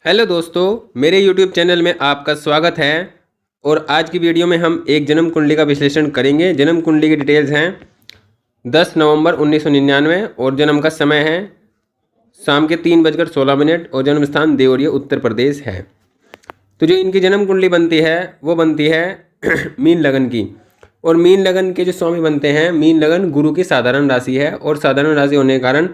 Hello दोस्तों, मेरे YouTube channel में आपका स्वागत है। और आज की वीडियो में हम एक जन्म कुंडली का विश्लेषण करेंगे। जन्म कुंडली की डिटेल्स हैं 10 नवंबर 1999 और जन्म का समय है शाम के 3:16 और जन्म स्थान देवरिया उत्तर प्रदेश है। तो जो इनकी जन्म कुंडली बनती है वो बनती है मीन लगन की। और मीन लगन के जो स्वामी बनते हैं, मीन लगन गुरु की साधारण राशि है और साधारण राशि होने के कारण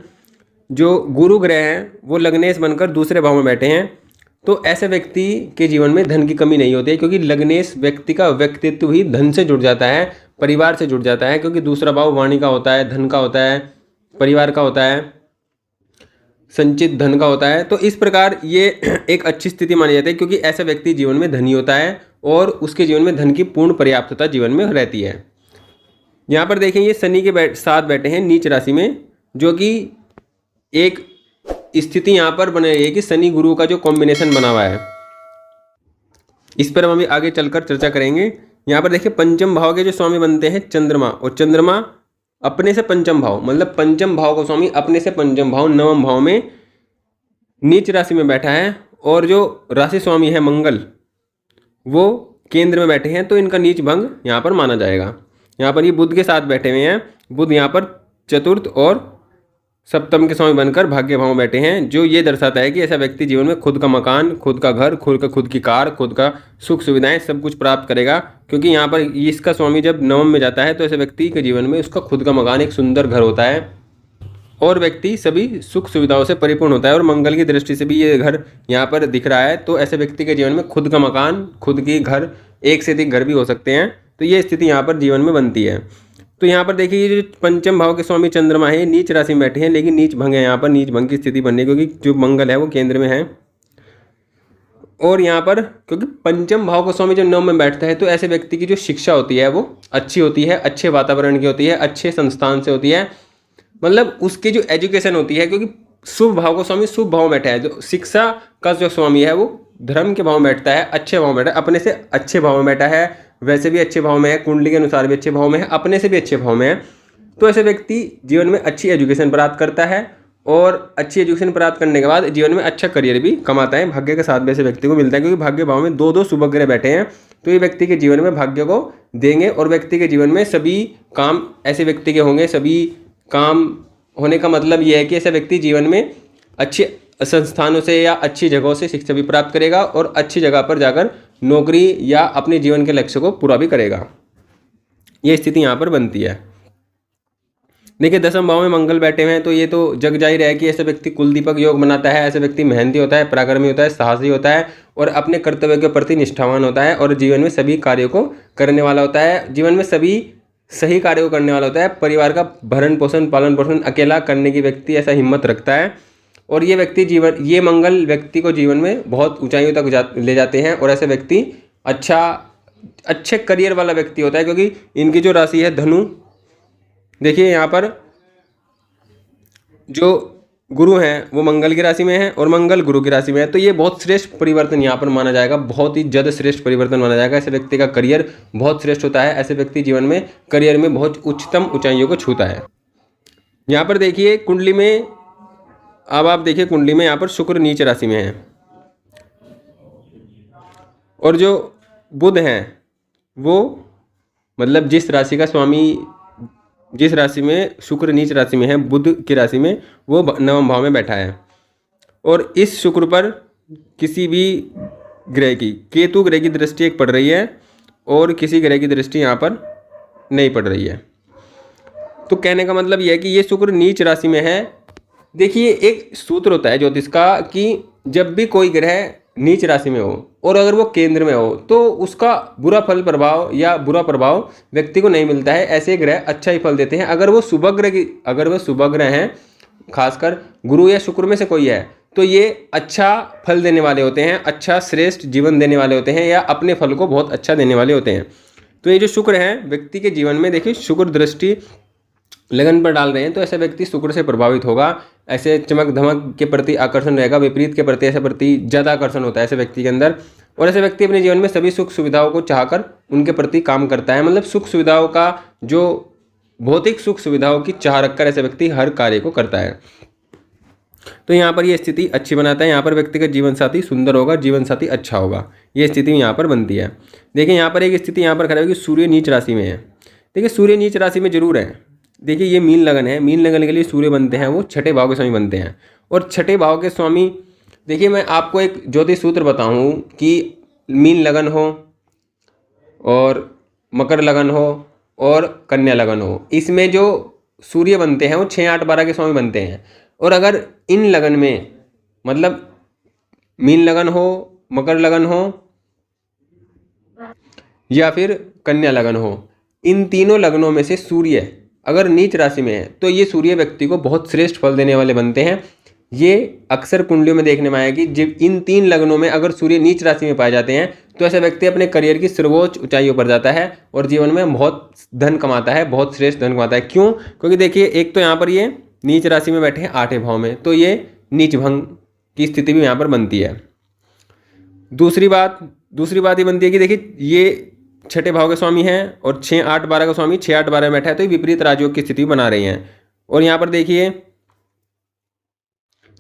जो गुरु ग्रह हैं वो लग्नेश बनकर दूसरे भाव में बैठे हैं। तो ऐसे व्यक्ति के जीवन में धन की कमी नहीं होती है, क्योंकि लग्नेश व्यक्ति का व्यक्तित्व ही धन से जुड़ जाता है, परिवार से जुड़ जाता है। क्योंकि दूसरा भाव वाणी का होता है, धन का होता है, परिवार का होता है, संचित धन का होता है। तो इस प्रकार ये एक अच्छी स्थिति मानी जाती है, क्योंकि ऐसा व्यक्ति जीवन में धनी होता है और उसके जीवन में धन की पूर्ण पर्याप्तता जीवन में रहती है। यहाँ पर देखें, ये शनि के साथ बैठे हैं नीच राशि में, जो कि एक स्थिति यहाँ पर बने रही है कि शनि गुरु का जो कॉम्बिनेशन बना हुआ है, इस पर हम अभी आगे चलकर चर्चा करेंगे। यहाँ पर देखिए, पंचम भाव के जो स्वामी बनते हैं चंद्रमा, और चंद्रमा अपने से पंचम भाव, मतलब पंचम भाव का स्वामी अपने से पंचम भाव नवम भाव में नीच राशि में बैठा है। और जो राशि स्वामी है मंगल, वो केंद्र में बैठे हैं, तो इनका नीच भंग यहाँ पर माना जाएगा। यहाँ पर ये बुध के साथ बैठे हुए हैं। बुध यहाँ पर चतुर्थ और सप्तम के स्वामी बनकर भाग्य भाव में बैठे हैं, जो ये दर्शाता है कि ऐसा व्यक्ति जीवन में खुद का मकान, खुद का घर, खुद की कार, खुद का सुख सुविधाएं सब कुछ प्राप्त करेगा। क्योंकि यहाँ पर इसका स्वामी जब नवम में जाता है तो ऐसे व्यक्ति के जीवन में उसका खुद का मकान, एक सुंदर घर होता है और व्यक्ति सभी सुख सुविधाओं से परिपूर्ण होता है। और मंगल की दृष्टि से भी ये घर यहाँ पर दिख रहा है, तो ऐसे व्यक्ति के जीवन में खुद का मकान, खुद की घर, एक से अधिक घर भी हो सकते हैं। तो ये स्थिति यहाँ पर जीवन में बनती है। तो यहाँ पर देखिए, ये जो पंचम भाव के स्वामी चंद्रमा है, नीच राशि में बैठे हैं, लेकिन नीच भंग है। यहाँ पर नीच भंग की स्थिति बननी है, क्योंकि जो मंगल है वो केंद्र में है। और यहाँ पर क्योंकि पंचम भाव का स्वामी जब नवम में बैठता है, तो ऐसे व्यक्ति की जो शिक्षा होती है वो अच्छी होती है, अच्छे वातावरण की होती है, अच्छे संस्थान से होती है। मतलब उसकी जो एजुकेशन होती है, क्योंकि शुभ भाव का स्वामी शुभ भाव में बैठा है, जो शिक्षा का जो स्वामी है वो धर्म के भाव में बैठता है, अच्छे भाव में बैठा है, अपने से अच्छे भाव में बैठा है, वैसे भी अच्छे भाव में है, कुंडली के अनुसार भी अच्छे भाव में है, अपने से भी अच्छे भाव में है। तो ऐसे व्यक्ति जीवन में अच्छी एजुकेशन प्राप्त करता है और अच्छी एजुकेशन प्राप्त करने के बाद जीवन में अच्छा करियर भी कमाता है। भाग्य के साथ भी ऐसे व्यक्ति को मिलता है, क्योंकि भाग्य भाव में दो दो शुभ ग्रह बैठे हैं, तो ये व्यक्ति के जीवन में भाग्य को देंगे और व्यक्ति के जीवन में सभी काम ऐसे व्यक्ति के होंगे। सभी काम होने का मतलब यह है कि ऐसा व्यक्ति जीवन में अच्छे संस्थानों से या अच्छी जगहों से शिक्षा भी प्राप्त करेगा और अच्छी जगह पर जाकर नौकरी या अपने जीवन के लक्ष्य को पूरा भी करेगा। ये स्थिति यहाँ पर बनती है। देखिए, दसम भाव में मंगल बैठे हुए हैं, तो ये तो जग जाहिर है कि ऐसा व्यक्ति कुलदीपक योग बनाता है। ऐसा व्यक्ति मेहनती होता है, पराक्रमी होता है, साहसी होता है और अपने कर्तव्य के प्रति निष्ठावान होता है और जीवन में सभी कार्यों को करने वाला होता है। जीवन में सभी सही कार्य को करने वाला होता है। परिवार का भरण पोषण, पालन पोषण अकेला करने की व्यक्ति ऐसा हिम्मत रखता है। और ये व्यक्ति ये मंगल व्यक्ति को जीवन में बहुत ऊंचाइयों तक ले जाते हैं और ऐसे व्यक्ति अच्छे करियर वाला व्यक्ति होता है। क्योंकि इनकी जो राशि है धनु, देखिए यहाँ पर जो गुरु हैं वो मंगल की राशि में है और मंगल गुरु की राशि में है, तो ये बहुत श्रेष्ठ परिवर्तन यहाँ पर माना जाएगा, बहुत ही ज़्यादा श्रेष्ठ परिवर्तन माना जाएगा। ऐसे व्यक्ति का करियर बहुत श्रेष्ठ होता है। ऐसे व्यक्ति जीवन में करियर में बहुत उच्चतम ऊंचाइयों को छूता है। यहाँ पर देखिए कुंडली में, अब आप देखिए कुंडली में यहाँ पर शुक्र नीच राशि में है और जो बुध हैं वो, मतलब जिस राशि का स्वामी, जिस राशि में शुक्र नीच राशि में है, बुध की राशि में, वो नवम भाव में बैठा है। और इस शुक्र पर किसी भी ग्रह की, केतु ग्रह की दृष्टि एक पड़ रही है और किसी ग्रह की दृष्टि यहाँ पर नहीं पड़ रही है। तो कहने का मतलब यह है कि ये शुक्र नीच राशि में है। देखिए, एक सूत्र होता है ज्योतिष का कि जब भी कोई ग्रह नीच राशि में हो और अगर वो केंद्र में हो तो उसका बुरा फल प्रभाव या बुरा प्रभाव व्यक्ति को नहीं मिलता है। ऐसे ग्रह अच्छा ही फल देते हैं। अगर वो शुभ ग्रह हैं, खासकर गुरु या शुक्र में से कोई है, तो ये अच्छा फल देने वाले होते हैं, अच्छा श्रेष्ठ जीवन देने वाले होते हैं या अपने फल को बहुत अच्छा देने वाले होते हैं। तो ये जो शुक्र हैं व्यक्ति के जीवन में, देखिए शुक्र दृष्टि लगन पर डाल रहे हैं, तो ऐसा व्यक्ति शुक्र से प्रभावित होगा। ऐसे चमक धमक के प्रति आकर्षण रहेगा, विपरीत के प्रति ऐसे प्रति ज़्यादा आकर्षण होता है ऐसे व्यक्ति के अंदर। और ऐसे व्यक्ति अपने जीवन में सभी सुख सुविधाओं को चाहकर उनके प्रति काम करता है। मतलब सुख सुविधाओं का, जो भौतिक सुख सुविधाओं की चाह रखकर ऐसे व्यक्ति हर कार्य को करता है। तो यहाँ पर ये स्थिति अच्छी बनाता है। यहाँ पर व्यक्तिगत जीवन साथी सुंदर होगा, जीवन साथी अच्छा होगा, ये स्थिति यहाँ पर बनती है। देखिए यहाँ पर एक स्थिति यहाँ पर खराब है कि सूर्य नीच राशि में है। देखिए सूर्य नीच राशि में जरूर है। देखिए ये मीन लगन है, मीन लगन के लिए सूर्य बनते हैं वो छठे भाव के स्वामी बनते हैं। और छठे भाव के स्वामी, देखिए मैं आपको एक ज्योतिष सूत्र बताऊँ कि मीन लगन हो और मकर लगन हो और कन्या लगन हो, इसमें जो सूर्य बनते हैं वो 6, 8, 12 के स्वामी बनते हैं। और अगर इन लगन में मतलब मीन लगन हो, मकर लगन हो या फिर कन्या लगन हो, इन तीनों लगनों में से सूर्य अगर नीच राशि में है तो ये सूर्य व्यक्ति को बहुत श्रेष्ठ फल देने वाले बनते हैं। ये अक्सर कुंडलियों में देखने में आया कि जब इन 3 लगनों में अगर सूर्य नीच राशि में पाए जाते हैं तो ऐसा व्यक्ति अपने करियर की सर्वोच्च ऊंचाइयों पर जाता है और जीवन में बहुत धन कमाता है, बहुत श्रेष्ठ धन कमाता है। क्यों? क्योंकि देखिए एक तो यहाँ पर ये नीच राशि में बैठे हैं 8वें भाव में, तो ये नीच भंग की स्थिति भी यहाँ पर बनती है। दूसरी बात ये बनती है कि देखिए ये छठे भाव के स्वामी हैं और 6, 8, 12 का स्वामी 6, 8, 12 में बैठा है, तो ये विपरीत राजयोग की स्थिति बना रही हैं। और यहाँ पर देखिए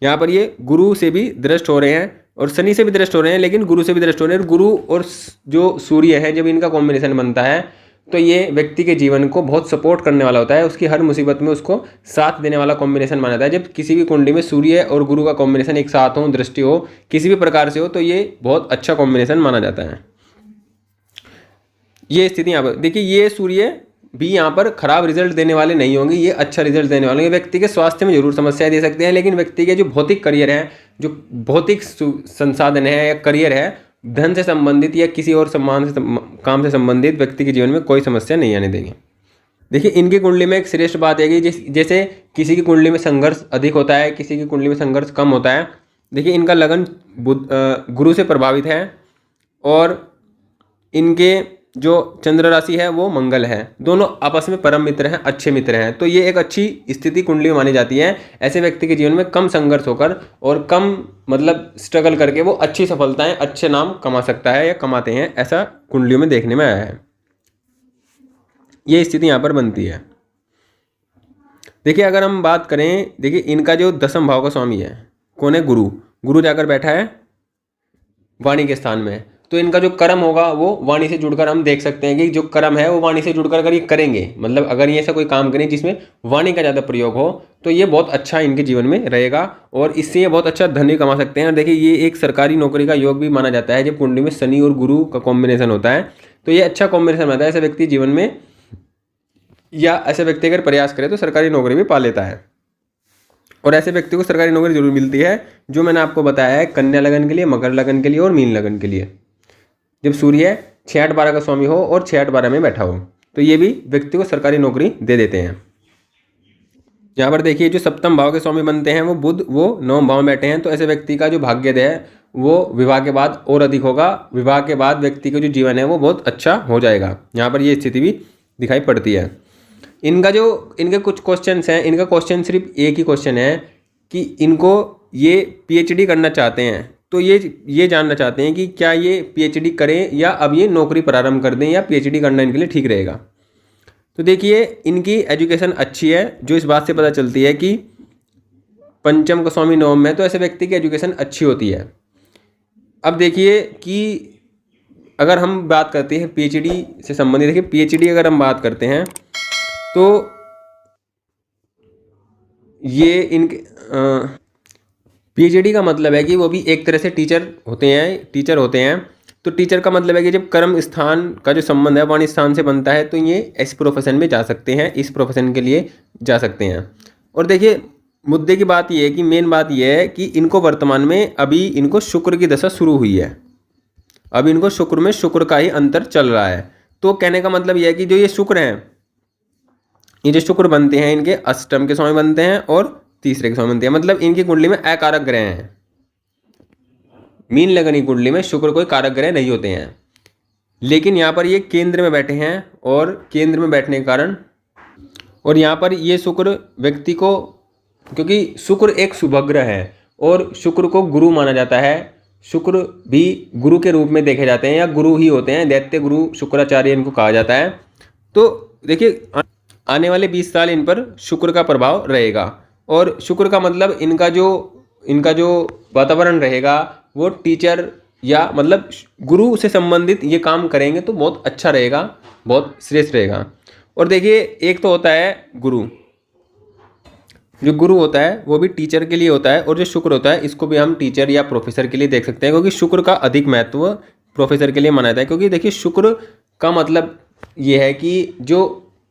यहाँ पर ये गुरु से भी दृष्ट हो रहे हैं और शनि से भी दृष्ट हो रहे हैं, लेकिन गुरु से भी दृष्ट हो रहे हैं। गुरु और जो सूर्य है जब इनका कॉम्बिनेशन बनता है तो ये व्यक्ति के जीवन को बहुत सपोर्ट करने वाला होता है, उसकी हर मुसीबत में उसको साथ देने वाला कॉम्बिनेशन माना जाता है। जब किसी भी कुंडली में सूर्य और गुरु का कॉम्बिनेशन एक साथ हो, दृष्टि हो, किसी भी प्रकार से हो, तो ये बहुत अच्छा कॉम्बिनेशन माना जाता है। ये स्थिति यहाँ पर देखिए, ये सूर्य भी यहाँ पर खराब रिजल्ट देने वाले नहीं होंगे, ये अच्छा रिजल्ट देने वाले हैं। व्यक्ति के स्वास्थ्य में जरूर समस्याएं दे सकते हैं, लेकिन व्यक्ति के जो भौतिक करियर है, जो भौतिक संसाधन है या करियर है, धन से संबंधित या किसी और सम्मान से काम से संबंधित व्यक्ति के जीवन में कोई समस्या नहीं आने देंगे। देखिए इनकी कुंडली में एक श्रेष्ठ बात है कि जैसे किसी की कुंडली में संघर्ष अधिक होता है, किसी की कुंडली में संघर्ष कम होता है। देखिए इनका लगन गुरु से प्रभावित है और इनके जो चंद्र राशि है वो मंगल है, दोनों आपस में परम मित्र हैं, अच्छे मित्र हैं। तो ये एक अच्छी स्थिति कुंडली में मानी जाती है। ऐसे व्यक्ति के जीवन में कम संघर्ष होकर और कम मतलब स्ट्रगल करके वो अच्छी सफलताएं, अच्छे नाम कमा सकता है या कमाते हैं, ऐसा कुंडलियों में देखने में आया है। ये स्थिति यहाँ पर बनती है। देखिए अगर हम बात करें, देखिए इनका जो 10वें भाव का स्वामी है कौन है? गुरु। गुरु जाकर बैठा है वाणी के स्थान में, तो इनका जो कर्म होगा वो वाणी से जुड़कर हम देख सकते हैं कि जो कर्म है वो वाणी से जुड़कर अगर ये करेंगे, मतलब अगर ये ऐसा कोई काम करें जिसमें वाणी का ज़्यादा प्रयोग हो, तो ये बहुत अच्छा इनके जीवन में रहेगा और इससे ये बहुत अच्छा धन भी कमा सकते हैं। और देखिए ये एक सरकारी नौकरी का योग भी माना जाता है। जब कुंडली में शनि और गुरु का कॉम्बिनेशन होता है तो ये अच्छा कॉम्बिनेशन होता है। ऐसा व्यक्ति जीवन में या ऐसे व्यक्ति अगर प्रयास करे तो सरकारी नौकरी भी पा लेता है और ऐसे व्यक्ति को सरकारी नौकरी जरूर मिलती है, जो मैंने आपको बताया है कन्या लगन के लिए, मकर लगन के लिए और मीन लगन के लिए। जब सूर्य 6, 8, 12 का स्वामी हो और 6, 8, 12 में बैठा हो तो ये भी व्यक्ति को सरकारी नौकरी दे देते हैं। यहाँ पर देखिए जो 7वें भाव के स्वामी बनते हैं वो बुध, वो 9वें भाव में बैठे हैं, तो ऐसे व्यक्ति का जो भाग्योदय है वो विवाह के बाद और अधिक होगा। विवाह के बाद व्यक्ति का जो जीवन है वो बहुत अच्छा हो जाएगा। यहाँ पर ये स्थिति भी दिखाई पड़ती है। इनके कुछ क्वेश्चंस हैं। इनका क्वेश्चन सिर्फ एक ही क्वेश्चन है कि इनको ये पीएचडी करना चाहते हैं, तो ये जानना चाहते हैं कि क्या ये पीएचडी करें या अब ये नौकरी प्रारंभ कर दें या पीएचडी करना इनके लिए ठीक रहेगा। तो देखिए इनकी एजुकेशन अच्छी है, जो इस बात से पता चलती है कि 5वें का स्वामी 9वें में, तो ऐसे व्यक्ति की एजुकेशन अच्छी होती है। अब देखिए कि अगर हम बात करते हैं पीएचडी से संबंधित, देखिए पीएचडी अगर हम बात करते हैं तो ये इनके पीएचडी का मतलब है कि वो भी एक तरह से टीचर होते हैं। तो टीचर का मतलब है कि जब कर्म स्थान का जो संबंध है वाणी स्थान से बनता है तो ये इस प्रोफेशन में जा सकते हैं, इस प्रोफेशन के लिए जा सकते हैं। और देखिए मुद्दे की बात ये है कि मेन बात ये है कि इनको वर्तमान में अभी इनको शुक्र की दशा शुरू हुई है। अभी इनको शुक्र में शुक्र का ही अंतर चल रहा है। तो कहने का मतलब यह है कि जो ये शुक्र हैं, ये जो शुक्र बनते हैं इनके अष्टम के स्वामी बनते हैं और तीसरे के स्वामी बनते हैं। मतलब इनकी कुंडली में अकारक ग्रह हैं। मीन लगनी कुंडली में शुक्र कोई कारक ग्रह नहीं होते हैं, लेकिन यहाँ पर ये केंद्र में बैठे हैं और केंद्र में बैठने के कारण और यहाँ पर ये शुक्र व्यक्ति को, क्योंकि शुक्र एक शुभ ग्रह है और शुक्र को गुरु माना जाता है, शुक्र भी गुरु के रूप में देखे जाते हैं या गुरु ही होते हैं, दैत्य गुरु शुक्राचार्य इनको कहा जाता है। तो देखिए आने वाले 20 साल इन पर शुक्र का प्रभाव रहेगा और शुक्र का मतलब इनका जो इनका जो वातावरण रहेगा वो टीचर या मतलब गुरु से संबंधित ये काम करेंगे तो बहुत अच्छा रहेगा, बहुत श्रेष्ठ रहेगा। और देखिए एक तो होता है गुरु, जो गुरु होता है वो भी टीचर के लिए होता है, और जो शुक्र होता है इसको भी हम टीचर या प्रोफेसर के लिए देख सकते हैं, क्योंकि शुक्र का अधिक महत्व प्रोफेसर के लिए माना जाता है। क्योंकि देखिए शुक्र का मतलब ये है कि जो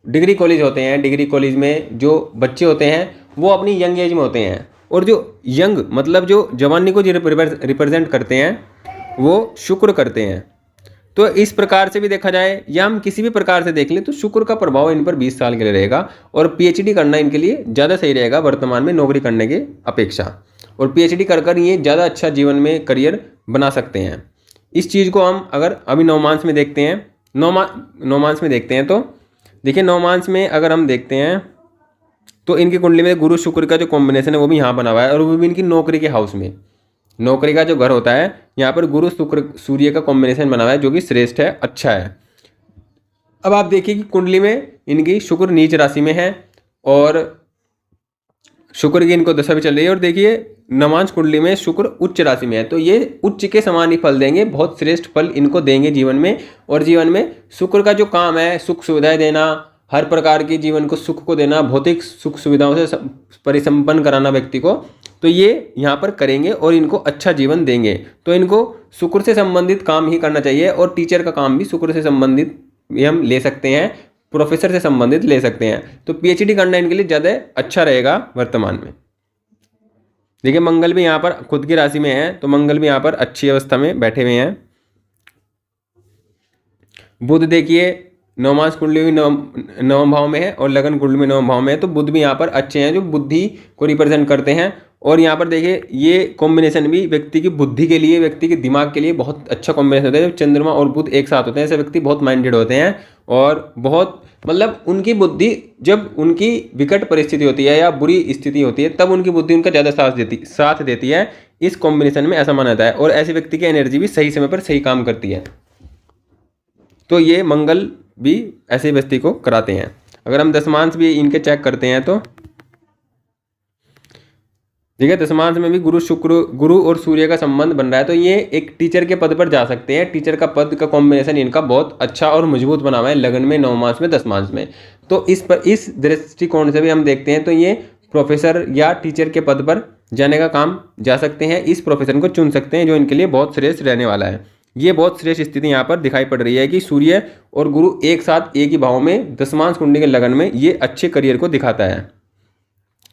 डिग्री कॉलेज होते हैं, डिग्री कॉलेज में जो बच्चे होते हैं वो अपनी यंग एज में होते हैं, और जो यंग मतलब जो जवानी को जो रिप्रेजेंट करते हैं वो शुक्र करते हैं। तो इस प्रकार से भी देखा जाए या हम किसी भी प्रकार से देख लें तो शुक्र का प्रभाव इन पर 20 साल के लिए रहेगा, और पीएचडी करना इनके लिए ज़्यादा सही रहेगा वर्तमान में नौकरी करने के अपेक्षा, और पीएचडी कर ये ज़्यादा अच्छा जीवन में करियर बना सकते हैं। इस चीज़ को हम अगर अभी नवमांश में देखते हैं, नवमांश में देखते हैं तो देखिए नवमांश में अगर हम देखते हैं तो इनकी कुंडली में गुरु शुक्र का जो कॉम्बिनेशन है वो भी यहाँ बना हुआ है, और वो भी इनकी नौकरी के हाउस में, नौकरी का जो घर होता है यहाँ पर गुरु शुक्र सूर्य का कॉम्बिनेशन बना हुआ है, जो कि श्रेष्ठ है, अच्छा है। अब आप देखिए कि कुंडली में इनकी शुक्र नीच राशि में है और शुक्र की इनको दशा भी चल रही है, और देखिए नवमांश कुंडली में शुक्र उच्च राशि में है, तो ये उच्च के समान ही फल देंगे, बहुत श्रेष्ठ फल इनको देंगे जीवन में। और जीवन में शुक्र का जो काम है सुख सुविधाएं देना, हर प्रकार की जीवन को सुख को देना, भौतिक सुख सुविधाओं से परिसंपन्न कराना व्यक्ति को, तो ये यहाँ पर करेंगे और इनको अच्छा जीवन देंगे। तो इनको शुक्र से संबंधित काम ही करना चाहिए, और टीचर का काम भी शुक्र से संबंधित हम ले सकते हैं, प्रोफेसर से संबंधित ले सकते हैं। तो पीएचडी करना इनके लिए ज़्यादा अच्छा रहेगा वर्तमान में। देखिए मंगल भी यहाँ पर खुद की राशि में है, तो मंगल भी यहाँ पर अच्छी अवस्था में बैठे हुए हैं। बुध देखिए नवमांश कुंडली भी नवम भाव में है और लगन कुंडली में नवम भाव में है, तो बुध भी यहाँ पर अच्छे हैं जो बुद्धि को रिप्रेजेंट करते हैं। और यहाँ पर देखिए ये कॉम्बिनेशन भी व्यक्ति की बुद्धि के लिए, व्यक्ति के दिमाग के लिए बहुत अच्छा कॉम्बिनेशन होता है। जब चंद्रमा और बुध एक साथ होते हैं ऐसे व्यक्ति बहुत माइंडेड होते हैं, और बहुत मतलब उनकी बुद्धि जब उनकी विकट परिस्थिति होती है या बुरी स्थिति होती है तब उनकी बुद्धि उनका ज़्यादा साथ देती है। इस कॉम्बिनेशन में ऐसा माना जाता है, और ऐसे व्यक्ति की एनर्जी भी सही समय पर सही काम करती है। तो ये मंगल भी ऐसे व्यक्ति को कराते हैं। अगर हम दशमांश भी इनके चेक करते हैं तो देखिए दशमांश में भी गुरु और सूर्य का संबंध बन रहा है, तो ये एक टीचर के पद पर जा सकते हैं। टीचर का पद का कॉम्बिनेशन इनका बहुत अच्छा और मजबूत बना हुआ है लगन में, नवमांश में, दशमांश में। तो इस दृष्टिकोण से भी हम देखते हैं तो ये प्रोफेसर या टीचर के पद पर जाने का काम जा सकते हैं, इस प्रोफेशन को चुन सकते हैं जो इनके लिए बहुत श्रेष्ठ रहने वाला है। ये बहुत श्रेष्ठ स्थिति यहाँ पर दिखाई पड़ रही है कि सूर्य और गुरु एक साथ एक ही भाव में दशमांश कुंडली के लगन में, ये अच्छे करियर को दिखाता है।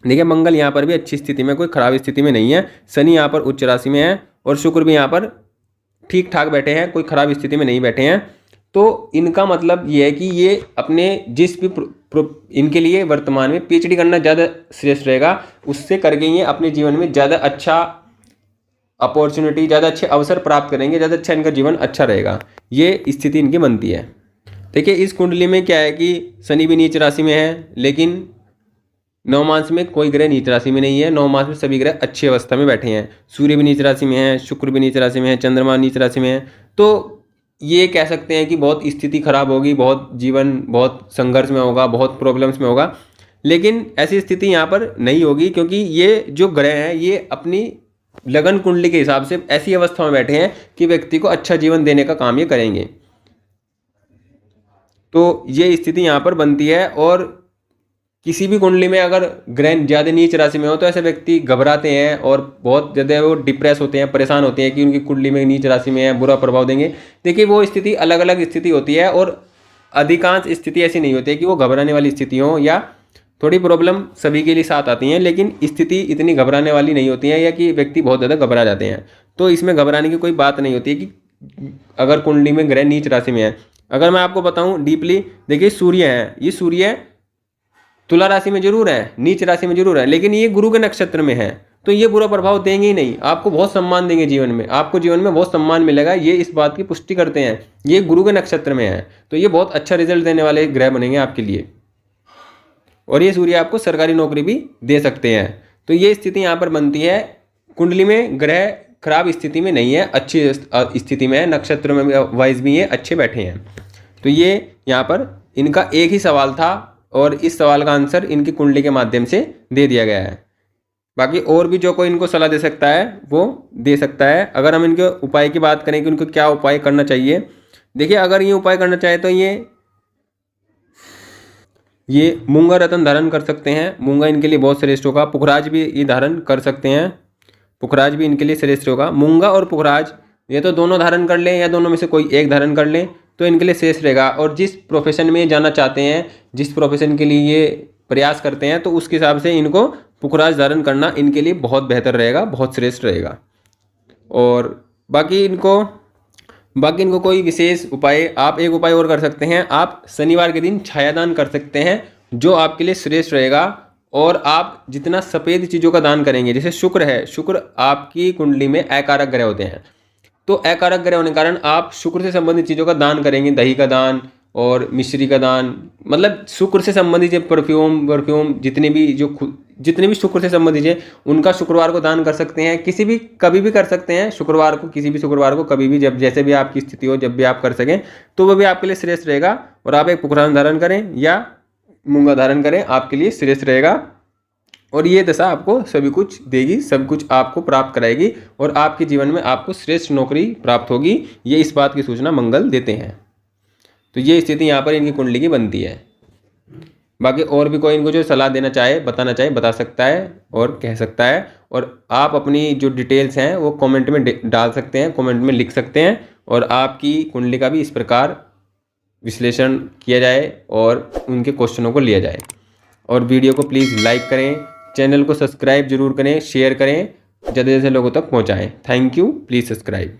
देखिए मंगल यहाँ पर भी अच्छी स्थिति में, कोई खराब स्थिति में नहीं है। शनि यहाँ पर उच्च राशि में है और शुक्र भी यहाँ पर ठीक ठाक बैठे हैं, कोई खराब स्थिति में नहीं बैठे हैं। तो इनका मतलब ये है कि ये अपने जिस भी इनके लिए वर्तमान में पीएचडी करना ज़्यादा श्रेष्ठ रहेगा, उससे करके ये अपने जीवन में ज़्यादा अच्छा अपॉर्चुनिटी, ज़्यादा अच्छे अवसर प्राप्त करेंगे, ज़्यादा अच्छा इनका जीवन अच्छा रहेगा। ये स्थिति इनकी बनती है। देखिए इस कुंडली में क्या है कि शनि भी नीच राशि में है, लेकिन नवमांश में कोई ग्रह नीच राशि में नहीं है। नवमांश में सभी ग्रह अच्छी अवस्था में बैठे हैं। सूर्य भी नीच राशि में है, शुक्र भी नीच राशि में है, चंद्रमा नीच राशि में है। तो ये कह सकते हैं कि बहुत स्थिति खराब होगी, बहुत जीवन बहुत संघर्ष में होगा, बहुत प्रॉब्लम्स में होगा, लेकिन ऐसी स्थिति यहाँ पर नहीं होगी, क्योंकि ये जो ग्रह हैं ये अपनी लगन कुंडली के हिसाब से ऐसी अवस्था में बैठे हैं कि व्यक्ति को अच्छा जीवन देने का काम ये करेंगे। तो ये स्थिति यहाँ पर बनती है। और किसी भी कुंडली में अगर ग्रह ज़्यादा नीच राशि में हो तो ऐसे व्यक्ति घबराते हैं और बहुत ज़्यादा वो डिप्रेस होते हैं, परेशान होते हैं कि उनकी कुंडली में नीच राशि में है, बुरा प्रभाव देंगे। देखिए वो स्थिति अलग अलग स्थिति होती है, और अधिकांश स्थिति ऐसी नहीं होती है कि वो घबराने वाली स्थिति हो, या थोड़ी प्रॉब्लम सभी के लिए साथ आती हैं, लेकिन स्थिति इतनी घबराने वाली नहीं होती है, या कि व्यक्ति बहुत ज़्यादा घबरा जाते हैं। तो इसमें घबराने की कोई बात नहीं होती है कि अगर कुंडली में ग्रह नीच राशि में है। अगर मैं आपको बताऊँ डीपली, देखिए सूर्य है, ये सूर्य तुला राशि में जरूर है, नीच राशि में जरूर है, लेकिन ये गुरु के नक्षत्र में है, तो ये बुरा प्रभाव देंगे ही नहीं, आपको बहुत सम्मान देंगे जीवन में, आपको जीवन में बहुत सम्मान मिलेगा। ये इस बात की पुष्टि करते हैं, ये गुरु के नक्षत्र में है, तो ये बहुत अच्छा रिजल्ट देने वाले ग्रह बनेंगे आपके लिए। और ये सूर्य आपको सरकारी नौकरी भी दे सकते हैं। तो ये स्थिति यहाँ पर बनती है। कुंडली में ग्रह खराब स्थिति में नहीं है, अच्छी स्थिति में है, नक्षत्र में वाइज भी ये अच्छे बैठे हैं। तो ये यहाँ पर इनका एक ही सवाल था, और इस सवाल का आंसर इनकी कुंडली के माध्यम से दे दिया गया है। बाकी और भी जो कोई इनको सलाह दे सकता है वो दे सकता है। अगर हम इनके उपाय की बात करें कि उनको क्या उपाय करना चाहिए, देखिए अगर ये उपाय करना चाहे तो ये मूंगा रत्न धारण कर सकते हैं। मूंगा इनके लिए बहुत श्रेष्ठ होगा। पुखराज भी ये धारण कर सकते हैं, पुखराज भी इनके लिए श्रेष्ठ होगा। मूंगा और पुखराज ये तो दोनों धारण कर लें या दोनों में से कोई एक धारण कर लें तो इनके लिए श्रेष्ठ रहेगा। और जिस प्रोफेशन में जाना चाहते हैं, जिस प्रोफेशन के लिए ये प्रयास करते हैं, तो उसके हिसाब से इनको पुखराज धारण करना इनके लिए बहुत बेहतर रहेगा, बहुत श्रेष्ठ रहेगा। और बाकी इनको कोई विशेष उपाय, आप एक उपाय और कर सकते हैं, आप शनिवार के दिन छायादान कर सकते हैं जो आपके लिए श्रेष्ठ रहेगा। और आप जितना सफ़ेद चीज़ों का दान करेंगे, जैसे शुक्र है, शुक्र आपकी कुंडली में अकारक ग्रह होते हैं, तो अकारक ग्रह होने के कारण आप शुक्र से संबंधित चीज़ों का दान करेंगे, दही का दान और मिश्री का दान, मतलब शुक्र से संबंधित जो परफ्यूम जितने भी शुक्र से संबंधित है उनका शुक्रवार को दान कर सकते हैं। कभी भी कर सकते हैं शुक्रवार को, किसी भी शुक्रवार को, कभी भी, जब जैसे भी आपकी स्थिति हो, जब भी आप कर सकें तो वो भी आपके लिए श्रेष्ठ रहेगा। और आप एक पुखराज धारण करें या मूंगा धारण करें, आपके लिए श्रेष्ठ रहेगा। और ये दशा आपको सभी कुछ देगी, सब कुछ आपको प्राप्त कराएगी और आपके जीवन में आपको श्रेष्ठ नौकरी प्राप्त होगी। ये इस बात की सूचना मंगल देते हैं। तो ये स्थिति यहाँ पर इनकी कुंडली की बनती है। बाकी और भी कोई इनको जो सलाह देना चाहे, बताना चाहे, बता सकता है और कह सकता है। और आप अपनी जो डिटेल्स हैं वो कमेंट में डाल सकते हैं, कमेंट में लिख सकते हैं और आपकी कुंडली का भी इस प्रकार विश्लेषण किया जाए और उनके क्वेश्चनों को लिया जाए। और वीडियो को प्लीज़ लाइक करें, चैनल को सब्सक्राइब जरूर करें, शेयर करें, ज़्यादा से ज़्यादा लोगों तक पहुँचाएँ। Thank you, please subscribe.